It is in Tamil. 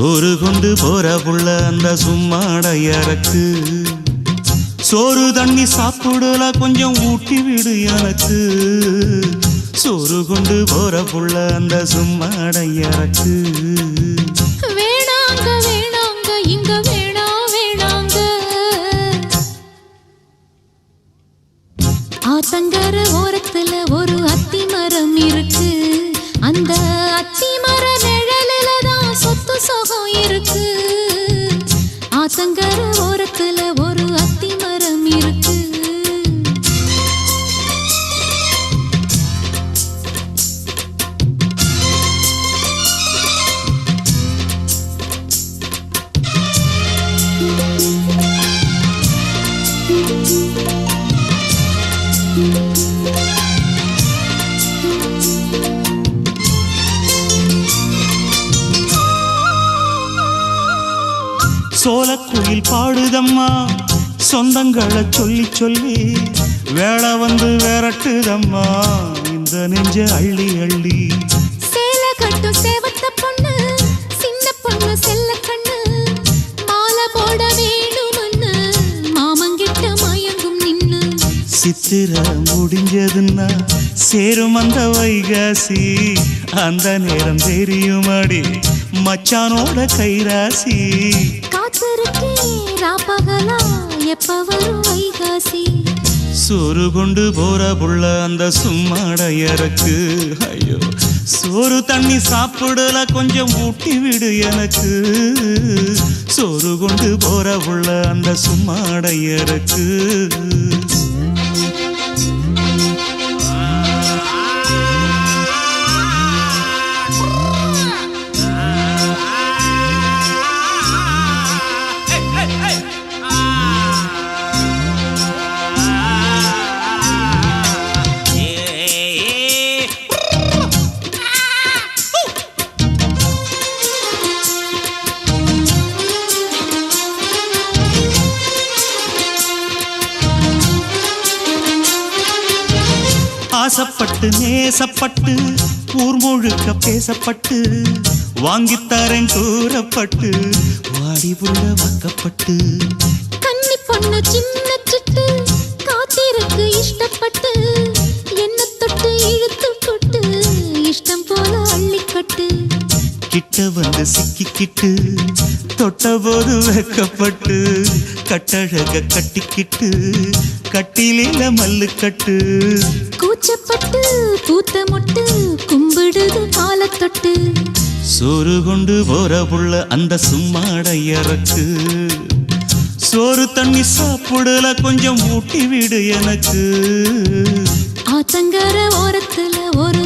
சோறு கொண்டு போற புள்ள அந்த சும்மாடையறக்கு சோறு தண்ணி சாப்பிடல கொஞ்சம் ஊட்டி விடு எனக்கு சோறு கொண்டு போற புள்ள அந்த சும்மாடையறக்கு வேணாங்க வேணாங்க இங்க வேணா வேணாங்க ஆத்தங்கர ஓரத்துல ஒரு அத்தி மரம் இருக்கு அந்த அத்தி மர நிழலில தான் சொத்து சொகம் இருக்கு ஆத்தங்கர ஓரத்துல ஒரு அத்தி மரம் இருக்கு சோலக்குயில் பாடுதம்மா சொந்தங்களை சொல்லி சொல்லி வேளை வந்து விரட்டுதம்மா இந்த நெஞ்ச அள்ளி அள்ளி சேலை கட்டும் சேவத்த பொண்ணு சின்ன பொண்ணு செல்ல கண்ணு மாலை போட வேணும்னு மாமங்கிட்ட மயங்கும் நின்னு சித்திர முடிஞ்சதுன்னா சேரும் அந்த வைகாசி அந்த நேரம் தெரியுமாடி மச்சானோட கைராசி காத்திருக்கேன் ராப்பகலா எப்ப வரும் வைகாசி சோறு கொண்டு போற புள்ள அந்த சும்மாடையறக்கு ஐயோ சோறு தண்ணி சாப்பிடல கொஞ்சம் ஊட்டி விடு எனக்கு சோறு கொண்டு போற புள்ள அந்த சும்மாடையறக்கு ஆசப்பட்டு நேசப்பட்டு ஊர் முழுக்க பேசப்பட்டு வாங்கித்தரேன் கூறப்பட்டு வாடி புள்ள வாக்கப்பட்டு கன்னி பொண்ணு சின்ன சிட்டு காத்திருக்கு இஷ்டப்பட்டு என்ன தொட்டு இழுத்து கொட்டு இஷ்டம் போல அள்ளிக்கட்டு கிட்ட வந்து சிக்கிக்கிட்டு தொட்ட போது வெக்கப்பட்டு கட்டழக கட்டிக்கிட்டு கட்டிலில மல்லு கட்டு கூச்சப்பட்டு பூத்த முட்டு கும்பிடுது காலத்தொட்டு சோறு கொண்டு போற புள்ள அந்த சும்மாடையறக்கு சோறு தண்ணி சாப்பிடல கொஞ்சம் ஊட்டி விடு எனக்கு ஆத்தங்கர ஓரத்துல ஒரு